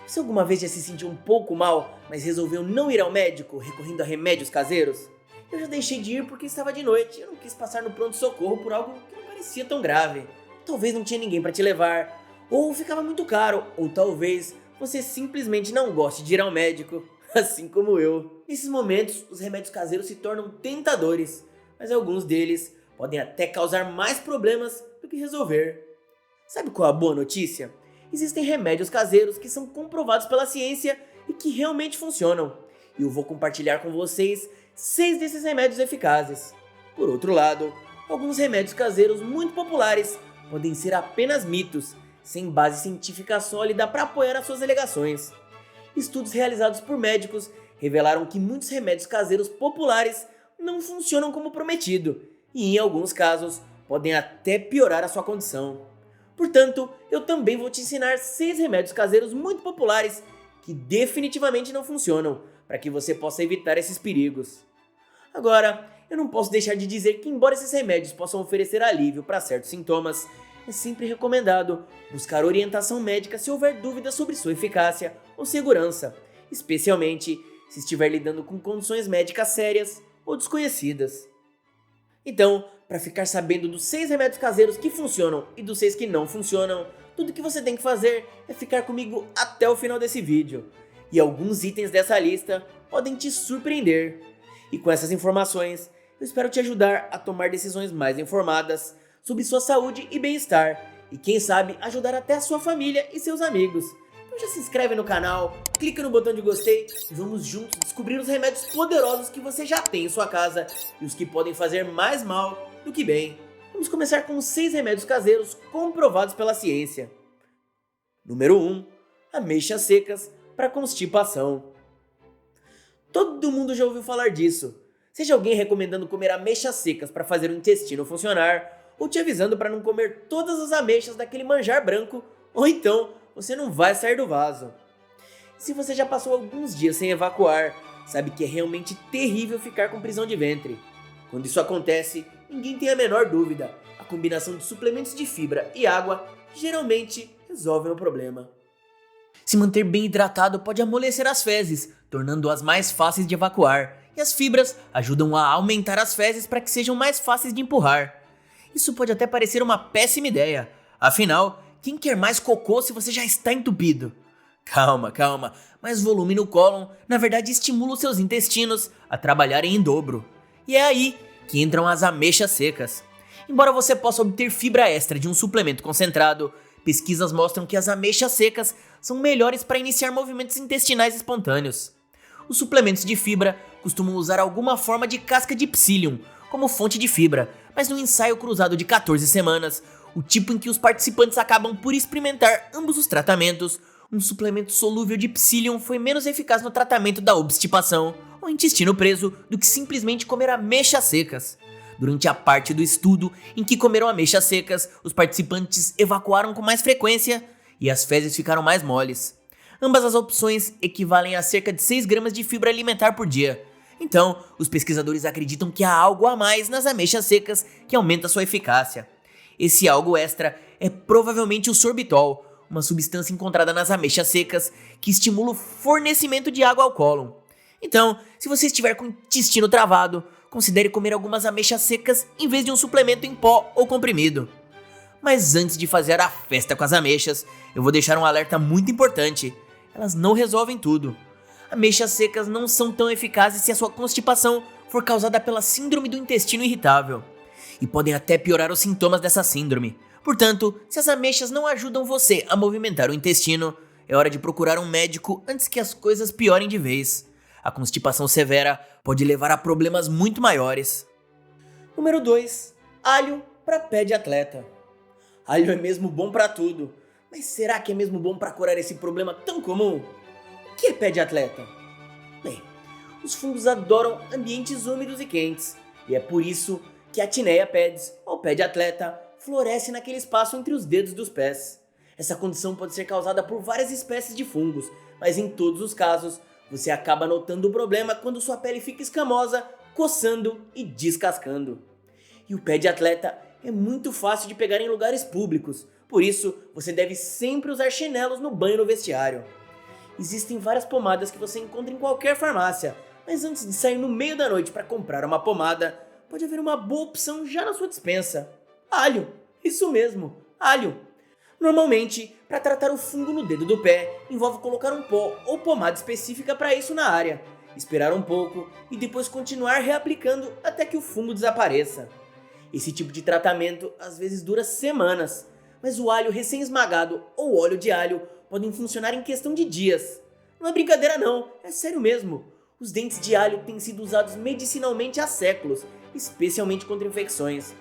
Você alguma vez já se sentiu um pouco mal, mas resolveu não ir ao médico, recorrendo a remédios caseiros? Eu já deixei de ir porque estava de noite e eu não quis passar no pronto-socorro por algo que não parecia tão grave. Talvez não tinha ninguém para te levar, ou ficava muito caro, ou talvez você simplesmente não goste de ir ao médico, assim como eu. Nesses momentos, os remédios caseiros se tornam tentadores, mas alguns deles podem até causar mais problemas do que resolver. Sabe qual é a boa notícia? Existem remédios caseiros que são comprovados pela ciência e que realmente funcionam. E eu vou compartilhar com vocês 6 desses remédios eficazes. Por outro lado, alguns remédios caseiros muito populares podem ser apenas mitos, sem base científica sólida para apoiar as suas alegações. Estudos realizados por médicos revelaram que muitos remédios caseiros populares não funcionam como prometido e, em alguns casos, podem até piorar a sua condição. Portanto, eu também vou te ensinar 6 remédios caseiros muito populares que definitivamente não funcionam, para que você possa evitar esses perigos. Agora, eu não posso deixar de dizer que, embora esses remédios possam oferecer alívio para certos sintomas, é sempre recomendado buscar orientação médica se houver dúvidas sobre sua eficácia ou segurança, especialmente se estiver lidando com condições médicas sérias ou desconhecidas. Então, para ficar sabendo dos 6 remédios caseiros que funcionam e dos 6 que não funcionam, tudo que você tem que fazer é ficar comigo até o final desse vídeo. E alguns itens dessa lista podem te surpreender. E com essas informações, eu espero te ajudar a tomar decisões mais informadas sobre sua saúde e bem-estar. E quem sabe ajudar até a sua família e seus amigos. Então já se inscreve no canal, clica no botão de gostei e vamos juntos descobrir os remédios poderosos que você já tem em sua casa e os que podem fazer mais mal do que bem. Vamos começar com os 6 remédios caseiros comprovados pela ciência. Número 1. Ameixas secas para constipação. Todo mundo já ouviu falar disso. Seja alguém recomendando comer ameixas secas para fazer o intestino funcionar, ou te avisando para não comer todas as ameixas daquele manjar branco, ou então você não vai sair do vaso. Se você já passou alguns dias sem evacuar, sabe que é realmente terrível ficar com prisão de ventre. Quando isso acontece, ninguém tem a menor dúvida. A combinação de suplementos de fibra e água geralmente resolvem o problema. Se manter bem hidratado pode amolecer as fezes, tornando-as mais fáceis de evacuar, e as fibras ajudam a aumentar as fezes para que sejam mais fáceis de empurrar. Isso pode até parecer uma péssima ideia, afinal, quem quer mais cocô se você já está entupido? Calma, calma, mais volume no cólon na verdade estimula os seus intestinos a trabalharem em dobro. E é aí que entram as ameixas secas. Embora você possa obter fibra extra de um suplemento concentrado, pesquisas mostram que as ameixas secas são melhores para iniciar movimentos intestinais espontâneos. Os suplementos de fibra costumam usar alguma forma de casca de psyllium como fonte de fibra, mas no ensaio cruzado de 14 semanas, o tipo em que os participantes acabam por experimentar ambos os tratamentos, um suplemento solúvel de psyllium foi menos eficaz no tratamento da obstipação ou intestino preso do que simplesmente comer ameixas secas. Durante a parte do estudo em que comeram ameixas secas, os participantes evacuaram com mais frequência e as fezes ficaram mais moles. Ambas as opções equivalem a cerca de 6 gramas de fibra alimentar por dia. Então, os pesquisadores acreditam que há algo a mais nas ameixas secas que aumenta sua eficácia. Esse algo extra é provavelmente o sorbitol, uma substância encontrada nas ameixas secas que estimula o fornecimento de água ao cólon. Então, se você estiver com o intestino travado, considere comer algumas ameixas secas em vez de um suplemento em pó ou comprimido. Mas antes de fazer a festa com as ameixas, eu vou deixar um alerta muito importante. Elas não resolvem tudo. Ameixas secas não são tão eficazes se a sua constipação for causada pela síndrome do intestino irritável. E podem até piorar os sintomas dessa síndrome. Portanto, se as ameixas não ajudam você a movimentar o intestino, é hora de procurar um médico antes que as coisas piorem de vez. A constipação severa pode levar a problemas muito maiores. Número 2. Alho para pé de atleta. Alho é mesmo bom para tudo, mas será que é mesmo bom para curar esse problema tão comum? O que é pé de atleta? Bem, os fungos adoram ambientes úmidos e quentes, e é por isso que a Tinea pedis, ou pé de atleta, floresce naquele espaço entre os dedos dos pés. Essa condição pode ser causada por várias espécies de fungos, mas em todos os casos, você acaba notando o problema quando sua pele fica escamosa, coçando e descascando. E o pé de atleta é muito fácil de pegar em lugares públicos, por isso você deve sempre usar chinelos no banho no vestiário. Existem várias pomadas que você encontra em qualquer farmácia, mas antes de sair no meio da noite para comprar uma pomada, pode haver uma boa opção já na sua despensa. Alho! Isso mesmo, alho! Normalmente, para tratar o fungo no dedo do pé, envolve colocar um pó ou pomada específica para isso na área, esperar um pouco e depois continuar reaplicando até que o fungo desapareça. Esse tipo de tratamento às vezes dura semanas, mas o alho recém-esmagado ou óleo de alho podem funcionar em questão de dias. Não é brincadeira não, é sério mesmo. Os dentes de alho têm sido usados medicinalmente há séculos, especialmente contra infecções.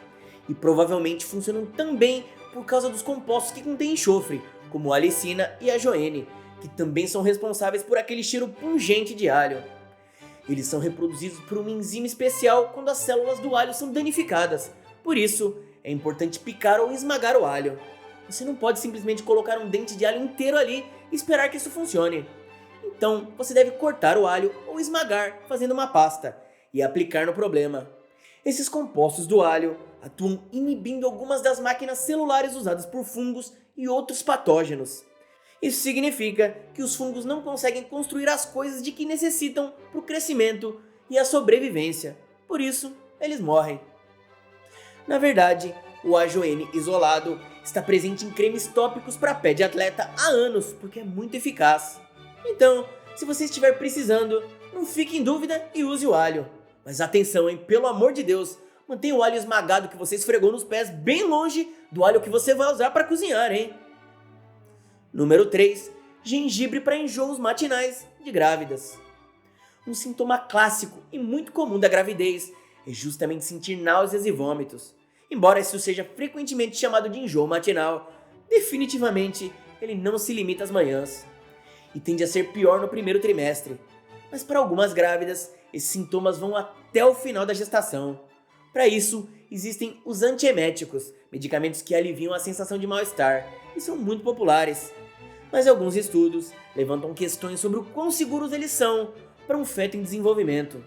E provavelmente funcionam também por causa dos compostos que contêm enxofre, como a alicina e a joene, que também são responsáveis por aquele cheiro pungente de alho. Eles são reproduzidos por uma enzima especial quando as células do alho são danificadas, por isso é importante picar ou esmagar o alho. Você não pode simplesmente colocar um dente de alho inteiro ali e esperar que isso funcione. Então você deve cortar o alho ou esmagar fazendo uma pasta e aplicar no problema. Esses compostos do alho atuam inibindo algumas das máquinas celulares usadas por fungos e outros patógenos. Isso significa que os fungos não conseguem construir as coisas de que necessitam para o crescimento e a sobrevivência, por isso eles morrem. Na verdade, o ajoene isolado está presente em cremes tópicos para pé de atleta há anos, porque é muito eficaz. Então, se você estiver precisando, não fique em dúvida e use o alho. Mas atenção, hein? Pelo amor de Deus, mantenha o alho esmagado que você esfregou nos pés bem longe do alho que você vai usar para cozinhar, hein? Número 3. Gengibre para enjoos matinais de grávidas. Um sintoma clássico e muito comum da gravidez é justamente sentir náuseas e vômitos. Embora isso seja frequentemente chamado de enjoo matinal, definitivamente ele não se limita às manhãs e tende a ser pior no primeiro trimestre. Mas para algumas grávidas, esses sintomas vão até o final da gestação. Para isso, existem os antieméticos, medicamentos que aliviam a sensação de mal-estar e são muito populares. Mas alguns estudos levantam questões sobre o quão seguros eles são para um feto em desenvolvimento.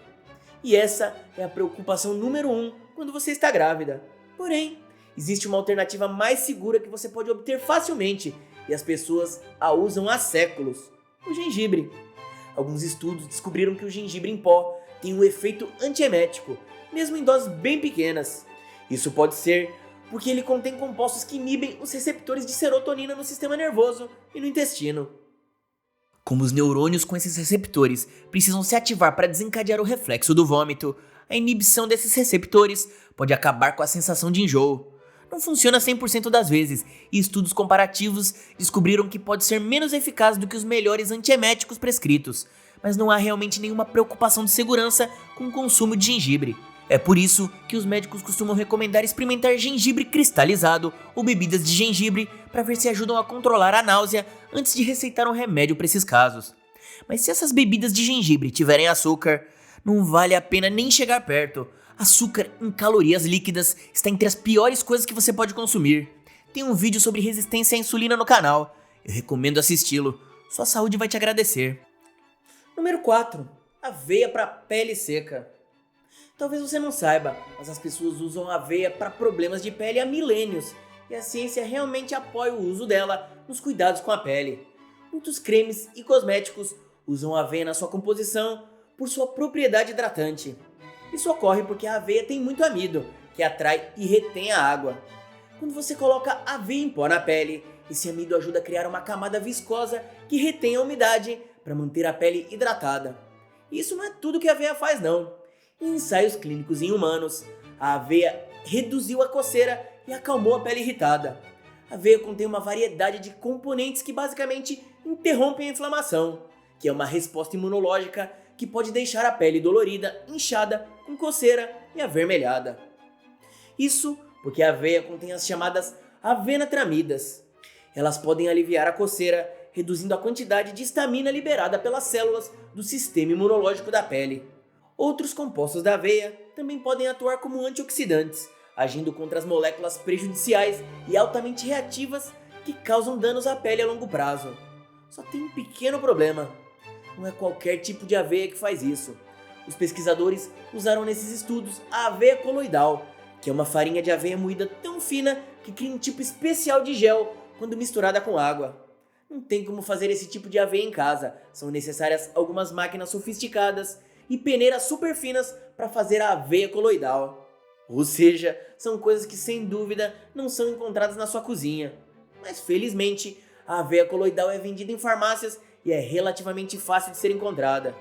E essa é a preocupação número 1 quando você está grávida. Porém, existe uma alternativa mais segura que você pode obter facilmente e as pessoas a usam há séculos: o gengibre. Alguns estudos descobriram que o gengibre em pó tem um efeito antiemético, mesmo em doses bem pequenas. Isso pode ser porque ele contém compostos que inibem os receptores de serotonina no sistema nervoso e no intestino. Como os neurônios com esses receptores precisam se ativar para desencadear o reflexo do vômito, a inibição desses receptores pode acabar com a sensação de enjoo. Não funciona 100% das vezes, e estudos comparativos descobriram que pode ser menos eficaz do que os melhores antieméticos prescritos, mas não há realmente nenhuma preocupação de segurança com o consumo de gengibre. É por isso que os médicos costumam recomendar experimentar gengibre cristalizado ou bebidas de gengibre para ver se ajudam a controlar a náusea antes de receitar um remédio para esses casos. Mas se essas bebidas de gengibre tiverem açúcar, não vale a pena nem chegar perto. Açúcar em calorias líquidas está entre as piores coisas que você pode consumir. Tem um vídeo sobre resistência à insulina no canal. Eu recomendo assisti-lo. Sua saúde vai te agradecer. Número 4. Aveia para pele seca. Talvez você não saiba, mas as pessoas usam aveia para problemas de pele há milênios. E a ciência realmente apoia o uso dela nos cuidados com a pele. Muitos cremes e cosméticos usam aveia na sua composição por sua propriedade hidratante. Isso ocorre porque a aveia tem muito amido, que atrai e retém a água. Quando você coloca aveia em pó na pele, esse amido ajuda a criar uma camada viscosa que retém a umidade para manter a pele hidratada. E isso não é tudo que a aveia faz não. Em ensaios clínicos em humanos, a aveia reduziu a coceira e acalmou a pele irritada. A aveia contém uma variedade de componentes que basicamente interrompem a inflamação, que é uma resposta imunológica que pode deixar a pele dolorida, inchada, com coceira e avermelhada. Isso porque a aveia contém as chamadas avenatramidas. Elas podem aliviar a coceira, reduzindo a quantidade de histamina liberada pelas células do sistema imunológico da pele. Outros compostos da aveia também podem atuar como antioxidantes, agindo contra as moléculas prejudiciais e altamente reativas que causam danos à pele a longo prazo. Só tem um pequeno problema: não é qualquer tipo de aveia que faz isso. Os pesquisadores usaram nesses estudos a aveia coloidal, que é uma farinha de aveia moída tão fina que cria um tipo especial de gel quando misturada com água. não tem como fazer esse tipo de aveia em casa. São necessárias algumas máquinas sofisticadas e peneiras super finas para fazer a aveia coloidal. Ou seja, são coisas que sem dúvida não são encontradas na sua cozinha. Mas felizmente, a aveia coloidal é vendida em farmácias e é relativamente fácil de ser encontrada.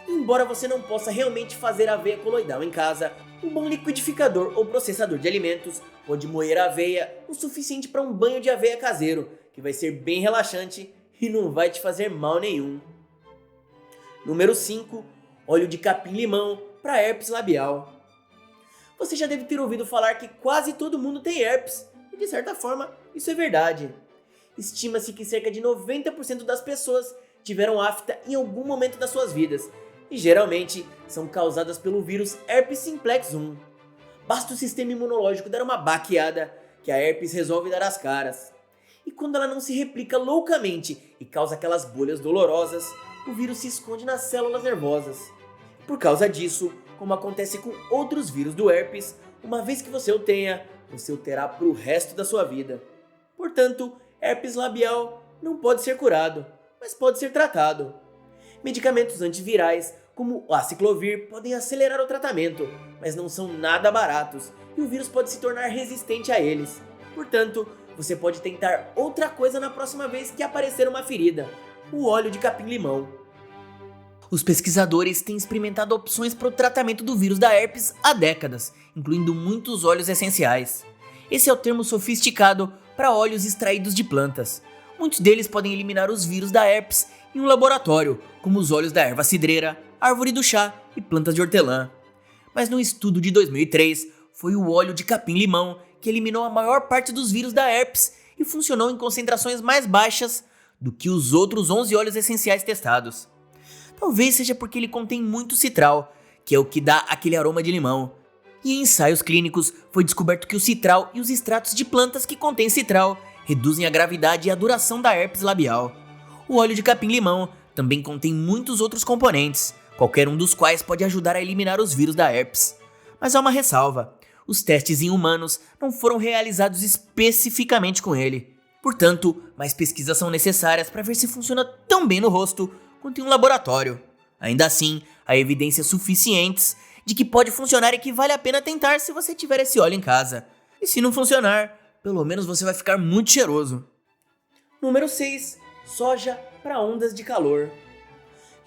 Embora você não possa realmente fazer aveia coloidal em casa, um bom liquidificador ou processador de alimentos pode moer a aveia o suficiente para um banho de aveia caseiro, que vai ser bem relaxante e não vai te fazer mal nenhum. Número 5. Óleo de capim-limão para herpes labial. Você já deve ter ouvido falar que quase todo mundo tem herpes, e de certa forma isso é verdade. Estima-se que cerca de 90% das pessoas tiveram afta em algum momento das suas vidas, e geralmente são causadas pelo vírus herpes simplex 1. Basta o sistema imunológico dar uma baqueada que a herpes resolve dar as caras. E quando ela não se replica loucamente e causa aquelas bolhas dolorosas, o vírus se esconde nas células nervosas. Por causa disso, como acontece com outros vírus do herpes, uma vez que você o tenha, você o terá para o resto da sua vida. Portanto, herpes labial não pode ser curado, mas pode ser tratado. Medicamentos antivirais, como o aciclovir, podem acelerar o tratamento, mas não são nada baratos e o vírus pode se tornar resistente a eles. Portanto, você pode tentar outra coisa na próxima vez que aparecer uma ferida: o óleo de capim-limão. Os pesquisadores têm experimentado opções para o tratamento do vírus da herpes há décadas, incluindo muitos óleos essenciais. Esse é o termo sofisticado para óleos extraídos de plantas. Muitos deles podem eliminar os vírus da herpes em um laboratório, como os óleos da erva cidreira, árvore do chá e plantas de hortelã. Mas num estudo de 2003, foi o óleo de capim-limão que eliminou a maior parte dos vírus da herpes e funcionou em concentrações mais baixas do que os outros 11 óleos essenciais testados. Talvez seja porque ele contém muito citral, que é o que dá aquele aroma de limão. E em ensaios clínicos foi descoberto que o citral e os extratos de plantas que contêm citral reduzem a gravidade e a duração da herpes labial. O óleo de capim-limão também contém muitos outros componentes, qualquer um dos quais pode ajudar a eliminar os vírus da herpes. Mas há uma ressalva: os testes em humanos não foram realizados especificamente com ele. Portanto, mais pesquisas são necessárias para ver se funciona tão bem no rosto quanto em um laboratório. Ainda assim, há evidências suficientes de que pode funcionar e que vale a pena tentar se você tiver esse óleo em casa. E se não funcionar, pelo menos você vai ficar muito cheiroso. Número 6. Soja para ondas de calor.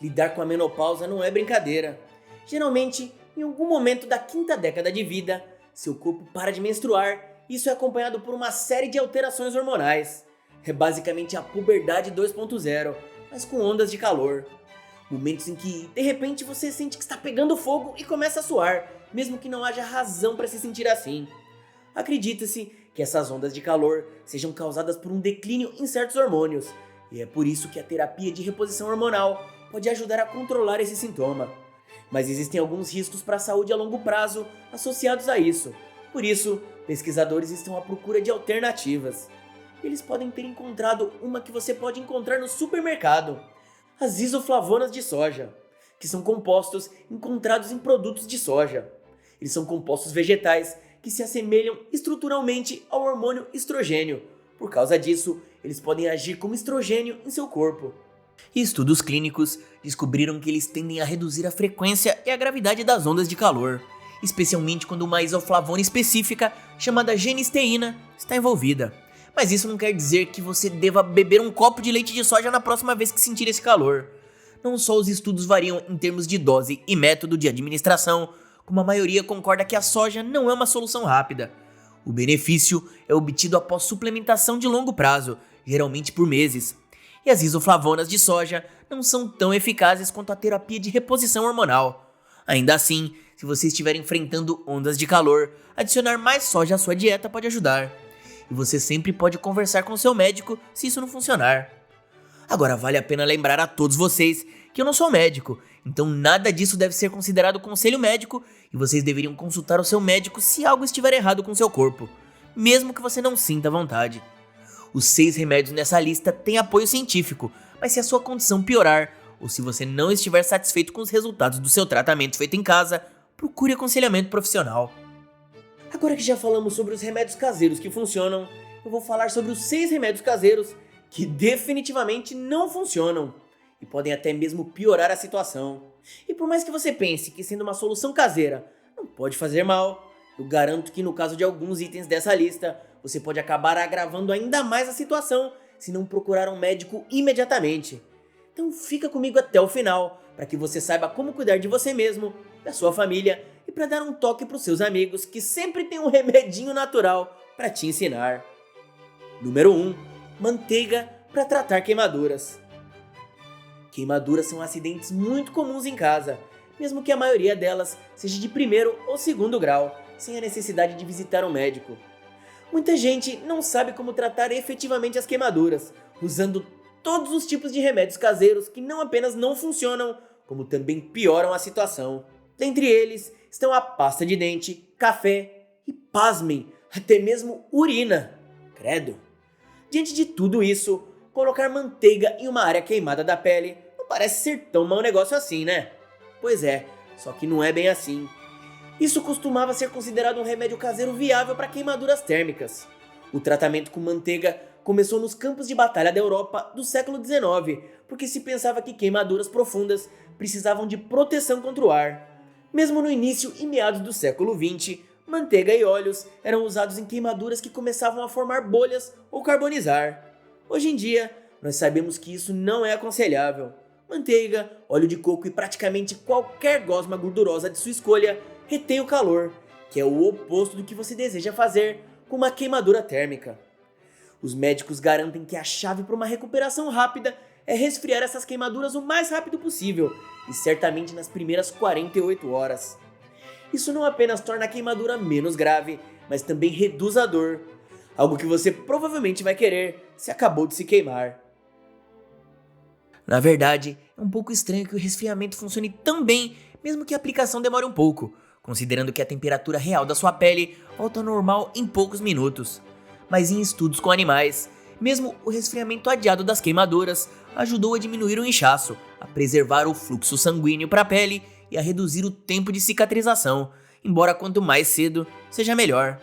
Lidar com a menopausa não é brincadeira. Geralmente, em algum momento da quinta década de vida, seu corpo para de menstruar e isso é acompanhado por uma série de alterações hormonais. É basicamente a puberdade 2.0, mas com ondas de calor. Momentos em que, de repente, você sente que está pegando fogo e começa a suar, mesmo que não haja razão para se sentir assim. Acredita-se que essas ondas de calor sejam causadas por um declínio em certos hormônios, e é por isso que a terapia de reposição hormonal pode ajudar a controlar esse sintoma. Mas existem alguns riscos para a saúde a longo prazo associados a isso. Por isso, pesquisadores estão à procura de alternativas. Eles podem ter encontrado uma que você pode encontrar no supermercado: as isoflavonas de soja, que são compostos encontrados em produtos de soja. Eles são compostos vegetais que se assemelham estruturalmente ao hormônio estrogênio. Por causa disso, eles podem agir como estrogênio em seu corpo. E estudos clínicos descobriram que eles tendem a reduzir a frequência e a gravidade das ondas de calor, especialmente quando uma isoflavona específica, chamada genisteína, está envolvida. Mas isso não quer dizer que você deva beber um copo de leite de soja na próxima vez que sentir esse calor. Não só os estudos variam em termos de dose e método de administração, como a maioria concorda que a soja não é uma solução rápida. O benefício é obtido após suplementação de longo prazo, geralmente por meses. E as isoflavonas de soja não são tão eficazes quanto a terapia de reposição hormonal. Ainda assim, se você estiver enfrentando ondas de calor, adicionar mais soja à sua dieta pode ajudar. E você sempre pode conversar com seu médico se isso não funcionar. Agora, vale a pena lembrar a todos vocês que eu não sou médico, então nada disso deve ser considerado conselho médico e vocês deveriam consultar o seu médico se algo estiver errado com seu corpo, mesmo que você não sinta vontade. Os 6 remédios nessa lista têm apoio científico, mas se a sua condição piorar ou se você não estiver satisfeito com os resultados do seu tratamento feito em casa, procure aconselhamento profissional. Agora que já falamos sobre os remédios caseiros que funcionam, eu vou falar sobre os 6 remédios caseiros que definitivamente não funcionam e podem até mesmo piorar a situação. E por mais que você pense que sendo uma solução caseira não pode fazer mal, eu garanto que no caso de alguns itens dessa lista, você pode acabar agravando ainda mais a situação se não procurar um médico imediatamente. Então fica comigo até o final, para que você saiba como cuidar de você mesmo, da sua família e para dar um toque para os seus amigos que sempre tem um remedinho natural para te ensinar. Número 1. Manteiga para tratar queimaduras. Queimaduras são acidentes muito comuns em casa, mesmo que a maioria delas seja de primeiro ou segundo grau, sem a necessidade de visitar um médico. Muita gente não sabe como tratar efetivamente as queimaduras, usando todos os tipos de remédios caseiros que não apenas não funcionam, como também pioram a situação. Dentre eles estão a pasta de dente, café e, pasmem, até mesmo urina. Credo! Diante de tudo isso, colocar manteiga em uma área queimada da pele não parece ser tão mau negócio assim, né? Pois é, só que não é bem assim. Isso costumava ser considerado um remédio caseiro viável para queimaduras térmicas. O tratamento com manteiga começou nos campos de batalha da Europa do século XIX, porque se pensava que queimaduras profundas precisavam de proteção contra o ar. Mesmo no início e meados do século XX, manteiga e óleos eram usados em queimaduras que começavam a formar bolhas ou carbonizar. Hoje em dia, nós sabemos que isso não é aconselhável. Manteiga, óleo de coco e praticamente qualquer gosma gordurosa de sua escolha retém o calor, que é o oposto do que você deseja fazer com uma queimadura térmica. Os médicos garantem que a chave para uma recuperação rápida é resfriar essas queimaduras o mais rápido possível e certamente nas primeiras 48 horas. Isso não apenas torna a queimadura menos grave, mas também reduz a dor, algo que você provavelmente vai querer se acabou de se queimar. Na verdade, é um pouco estranho que o resfriamento funcione tão bem, mesmo que a aplicação demore um pouco, considerando que a temperatura real da sua pele volta ao normal em poucos minutos. Mas em estudos com animais, mesmo o resfriamento adiado das queimaduras ajudou a diminuir o inchaço, a preservar o fluxo sanguíneo para a pele e a reduzir o tempo de cicatrização, embora quanto mais cedo, seja melhor.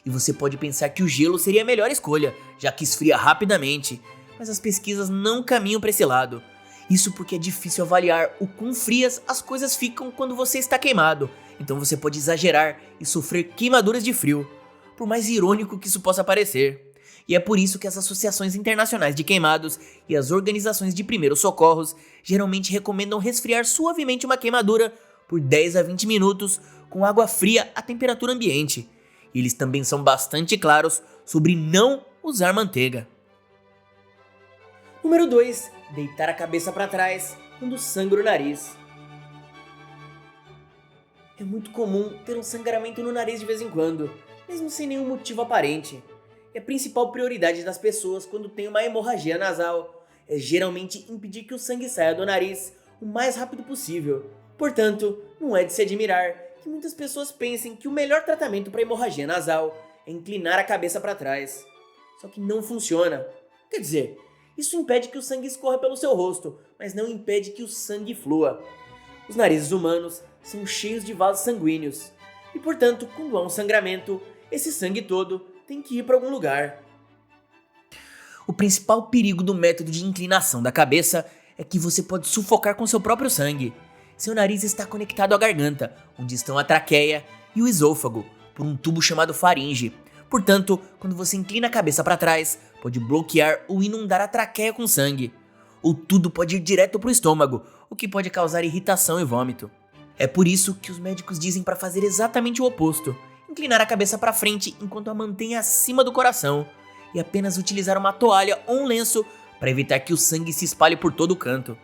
E você pode pensar que o gelo seria a melhor escolha, já que esfria rapidamente, mas as pesquisas não caminham para esse lado. Isso porque é difícil avaliar o quão frias as coisas ficam quando você está queimado, então você pode exagerar e sofrer queimaduras de frio, por mais irônico que isso possa parecer. E é por isso que as associações internacionais de queimados e as organizações de primeiros socorros geralmente recomendam resfriar suavemente uma queimadura por 10 a 20 minutos com água fria à temperatura ambiente. E eles também são bastante claros sobre não usar manteiga. Número 2. Deitar a cabeça para trás quando sangra o nariz. É muito comum ter um sangramento no nariz de vez em quando, mesmo sem nenhum motivo aparente. E a principal prioridade das pessoas quando tem uma hemorragia nasal é geralmente impedir que o sangue saia do nariz o mais rápido possível. Portanto, não é de se admirar que muitas pessoas pensem que o melhor tratamento para hemorragia nasal é inclinar a cabeça para trás. Só que não funciona. Quer dizer, isso impede que o sangue escorra pelo seu rosto, mas não impede que o sangue flua. Os narizes humanos são cheios de vasos sanguíneos e, portanto, quando há um sangramento, esse sangue todo tem que ir para algum lugar. O principal perigo do método de inclinação da cabeça é que você pode sufocar com seu próprio sangue. Seu nariz está conectado à garganta, onde estão a traqueia e o esôfago, por um tubo chamado faringe. Portanto, quando você inclina a cabeça para trás, pode bloquear ou inundar a traqueia com sangue. Ou tudo pode ir direto para o estômago, o que pode causar irritação e vômito. É por isso que os médicos dizem para fazer exatamente o oposto: inclinar a cabeça para frente enquanto a mantém acima do coração e apenas utilizar uma toalha ou um lenço para evitar que o sangue se espalhe por todo o canto.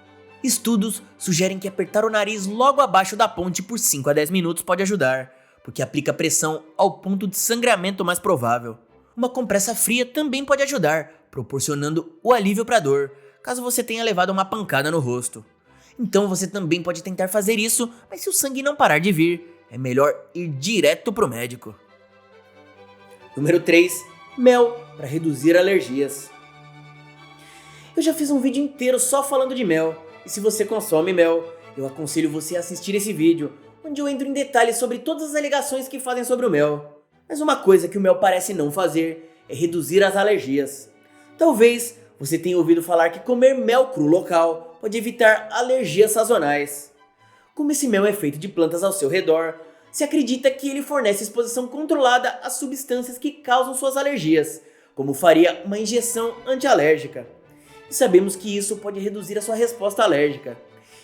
Estudos sugerem que apertar o nariz logo abaixo da ponte por 5 a 10 minutos pode ajudar, porque aplica pressão ao ponto de sangramento mais provável. Uma compressa fria também pode ajudar, proporcionando o alívio para a dor, caso você tenha levado uma pancada no rosto. Então você também pode tentar fazer isso, mas se o sangue não parar de vir, é melhor ir direto pro médico. Número 3. Mel para reduzir alergias. Eu já fiz um vídeo inteiro só falando de mel, e se você consome mel, eu aconselho você a assistir esse vídeo, onde eu entro em detalhes sobre todas as alegações que fazem sobre o mel. Mas uma coisa que o mel parece não fazer é reduzir as alergias. Talvez Você tem ouvido falar que comer mel cru local pode evitar alergias sazonais. Como esse mel é feito de plantas ao seu redor, se acredita que ele fornece exposição controlada a substâncias que causam suas alergias, como faria uma injeção antialérgica. E sabemos que isso pode reduzir a sua resposta alérgica.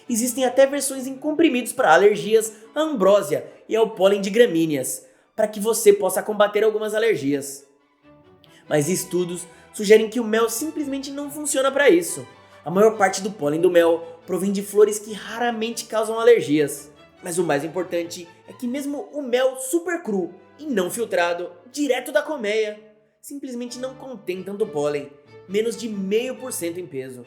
Existem até versões em comprimidos para alergias à ambrósia e ao pólen de gramíneas, para que você possa combater algumas alergias. Mas estudos sugerem que o mel simplesmente não funciona para isso. A maior parte do pólen do mel provém de flores que raramente causam alergias. Mas o mais importante é que mesmo o mel super cru e não filtrado, direto da colmeia, simplesmente não contém tanto pólen, menos de 0,5% em peso.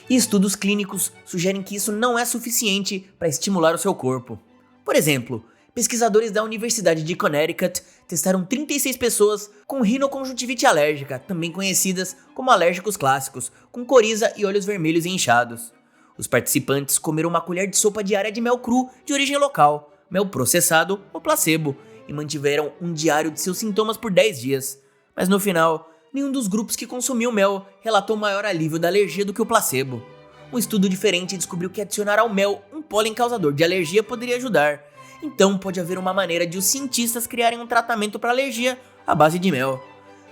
E estudos clínicos sugerem que isso não é suficiente para estimular o seu corpo. Por exemplo, pesquisadores da Universidade de Connecticut testaram 36 pessoas com rinoconjuntivite alérgica, também conhecidas como alérgicos clássicos, com coriza e olhos vermelhos e inchados. Os participantes comeram uma colher de sopa diária de mel cru de origem local, mel processado ou placebo, e mantiveram um diário de seus sintomas por 10 dias. Mas no final, nenhum dos grupos que consumiu mel relatou maior alívio da alergia do que o placebo. Um estudo diferente descobriu que adicionar ao mel um pólen causador de alergia poderia ajudar. Então pode haver uma maneira de os cientistas criarem um tratamento para alergia à base de mel.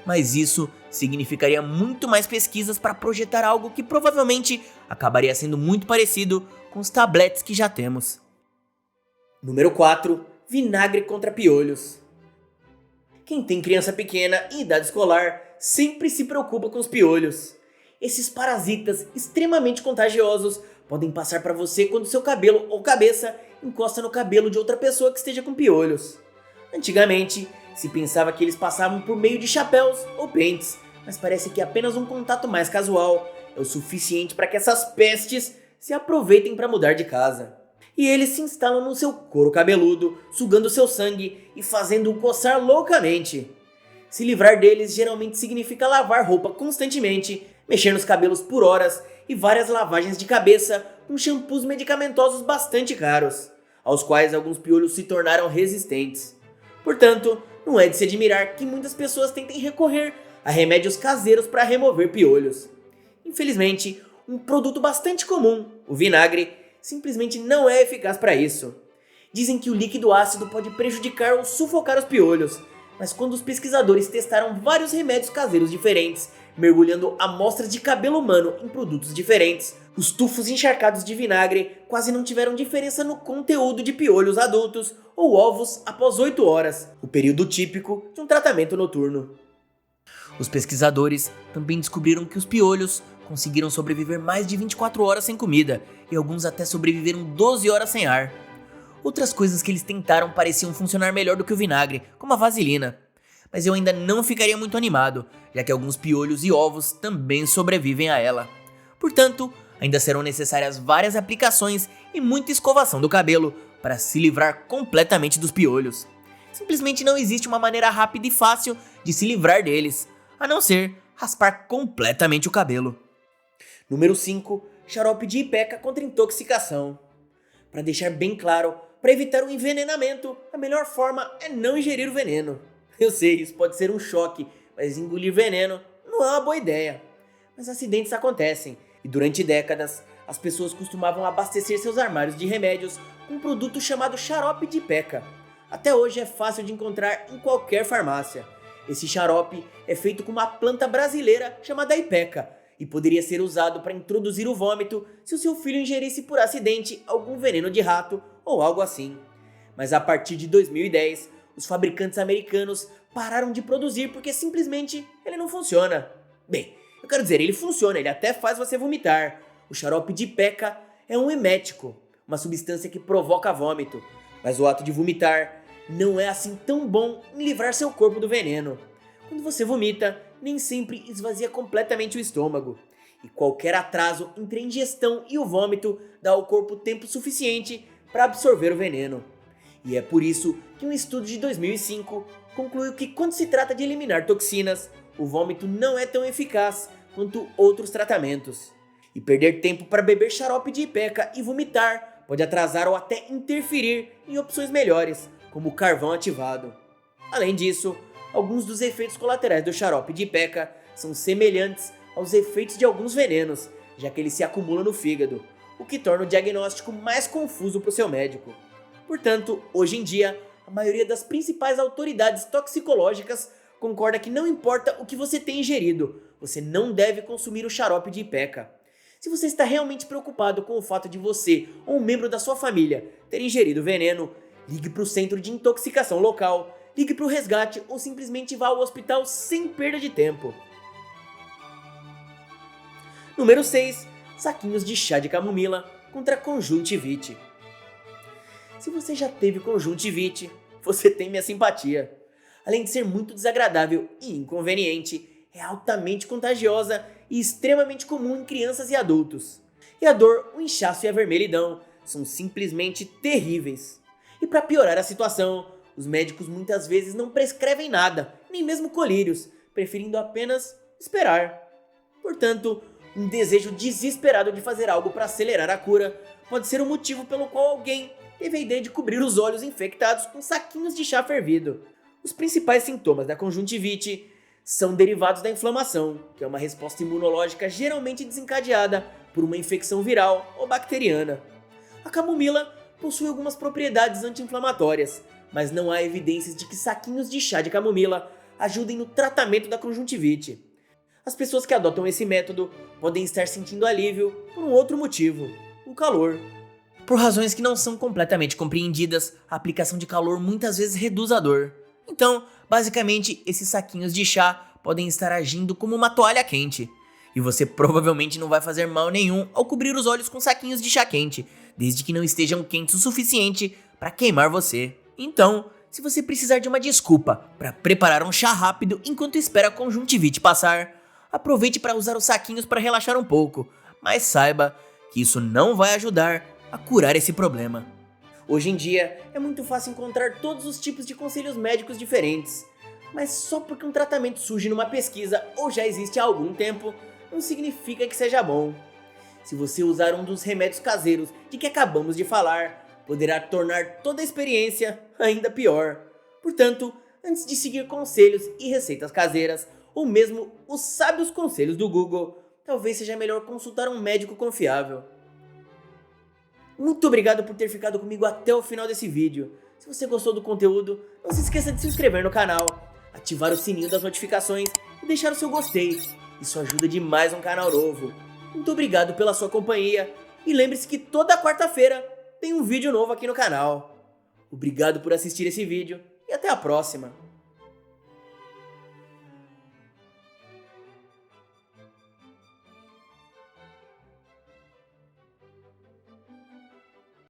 Mas isso significaria muito mais pesquisas para projetar algo que provavelmente acabaria sendo muito parecido com os tabletes que já temos. Número 4. Vinagre contra piolhos. Quem tem criança pequena em idade escolar sempre se preocupa com os piolhos. Esses parasitas extremamente contagiosos podem passar para você quando seu cabelo ou cabeça encosta no cabelo de outra pessoa que esteja com piolhos. Antigamente, se pensava que eles passavam por meio de chapéus ou pentes, mas parece que apenas um contato mais casual é o suficiente para que essas pestes se aproveitem para mudar de casa. E eles se instalam no seu couro cabeludo, sugando seu sangue e fazendo-o coçar loucamente. Se livrar deles geralmente significa lavar roupa constantemente, mexer nos cabelos por horas e várias lavagens de cabeça com shampoos medicamentosos bastante caros, aos quais alguns piolhos se tornaram resistentes. Portanto, não é de se admirar que muitas pessoas tentem recorrer a remédios caseiros para remover piolhos. Infelizmente, um produto bastante comum, o vinagre, simplesmente não é eficaz para isso. Dizem que o líquido ácido pode prejudicar ou sufocar os piolhos, mas quando os pesquisadores testaram vários remédios caseiros diferentes, mergulhando amostras de cabelo humano em produtos diferentes, os tufos encharcados de vinagre quase não tiveram diferença no conteúdo de piolhos adultos ou ovos após 8 horas, o período típico de um tratamento noturno. Os pesquisadores também descobriram que os piolhos conseguiram sobreviver mais de 24 horas sem comida e alguns até sobreviveram 12 horas sem ar. Outras coisas que eles tentaram pareciam funcionar melhor do que o vinagre, como a vaselina. Mas eu ainda não ficaria muito animado, já que alguns piolhos e ovos também sobrevivem a ela. Portanto, ainda serão necessárias várias aplicações e muita escovação do cabelo para se livrar completamente dos piolhos. Simplesmente não existe uma maneira rápida e fácil de se livrar deles, a não ser raspar completamente o cabelo. Número 5. Xarope de ipeca contra intoxicação. Para deixar bem claro, para evitar o envenenamento, a melhor forma é não ingerir o veneno. Eu sei, isso pode ser um choque, mas engolir veneno não é uma boa ideia. Mas acidentes acontecem, e durante décadas, as pessoas costumavam abastecer seus armários de remédios com um produto chamado xarope de ipeca. Até hoje é fácil de encontrar em qualquer farmácia. Esse xarope é feito com uma planta brasileira chamada ipeca, e poderia ser usado para introduzir o vômito se o seu filho ingerisse por acidente algum veneno de rato ou algo assim. Mas a partir de 2010, os fabricantes americanos pararam de produzir porque simplesmente ele não funciona. Bem, eu quero dizer, ele funciona, ele até faz você vomitar. O xarope de ipeca é um emético, uma substância que provoca vômito, mas o ato de vomitar não é assim tão bom em livrar seu corpo do veneno. Quando você vomita, nem sempre esvazia completamente o estômago, e qualquer atraso entre a ingestão e o vômito dá ao corpo tempo suficiente para absorver o veneno. E é por isso que um estudo de 2005 concluiu que quando se trata de eliminar toxinas, o vômito não é tão eficaz quanto outros tratamentos. E perder tempo para beber xarope de ipeca e vomitar pode atrasar ou até interferir em opções melhores, como o carvão ativado. Além disso, alguns dos efeitos colaterais do xarope de ipeca são semelhantes aos efeitos de alguns venenos, já que eles se acumulam no fígado, o que torna o diagnóstico mais confuso para o seu médico. Portanto, hoje em dia, a maioria das principais autoridades toxicológicas concorda que não importa o que você tem ingerido, você não deve consumir o xarope de Ipeca. Se você está realmente preocupado com o fato de você ou um membro da sua família ter ingerido veneno, ligue para o centro de intoxicação local, ligue para o resgate ou simplesmente vá ao hospital sem perda de tempo. Número 6. Saquinhos de chá de camomila contra conjuntivite. Se você já teve conjuntivite, você tem minha simpatia. Além de ser muito desagradável e inconveniente, é altamente contagiosa e extremamente comum em crianças e adultos. E a dor, o inchaço e a vermelhidão são simplesmente terríveis. E para piorar a situação, os médicos muitas vezes não prescrevem nada, nem mesmo colírios, preferindo apenas esperar. Portanto, um desejo desesperado de fazer algo para acelerar a cura pode ser o motivo pelo qual alguém teve a ideia de cobrir os olhos infectados com saquinhos de chá fervido. Os principais sintomas da conjuntivite são derivados da inflamação, que é uma resposta imunológica geralmente desencadeada por uma infecção viral ou bacteriana. A camomila possui algumas propriedades anti-inflamatórias, mas não há evidências de que saquinhos de chá de camomila ajudem no tratamento da conjuntivite. As pessoas que adotam esse método podem estar sentindo alívio por um outro motivo, o calor. Por razões que não são completamente compreendidas, a aplicação de calor muitas vezes reduz a dor. Então, basicamente, esses saquinhos de chá podem estar agindo como uma toalha quente. E você provavelmente não vai fazer mal nenhum ao cobrir os olhos com saquinhos de chá quente, desde que não estejam quentes o suficiente para queimar você. Então, se você precisar de uma desculpa para preparar um chá rápido enquanto espera a conjuntivite passar, aproveite para usar os saquinhos para relaxar um pouco, mas saiba que isso não vai ajudar a curar esse problema. Hoje em dia, é muito fácil encontrar todos os tipos de conselhos médicos diferentes, mas só porque um tratamento surge numa pesquisa ou já existe há algum tempo, não significa que seja bom. Se você usar um dos remédios caseiros de que acabamos de falar, poderá tornar toda a experiência ainda pior. Portanto, antes de seguir conselhos e receitas caseiras, ou mesmo os sábios conselhos do Google, talvez seja melhor consultar um médico confiável. Muito obrigado por ter ficado comigo até o final desse vídeo. Se você gostou do conteúdo, não se esqueça de se inscrever no canal, ativar o sininho das notificações e deixar o seu gostei. Isso ajuda demais um canal novo. Muito obrigado pela sua companhia e lembre-se que toda quarta-feira tem um vídeo novo aqui no canal. Obrigado por assistir esse vídeo e até a próxima.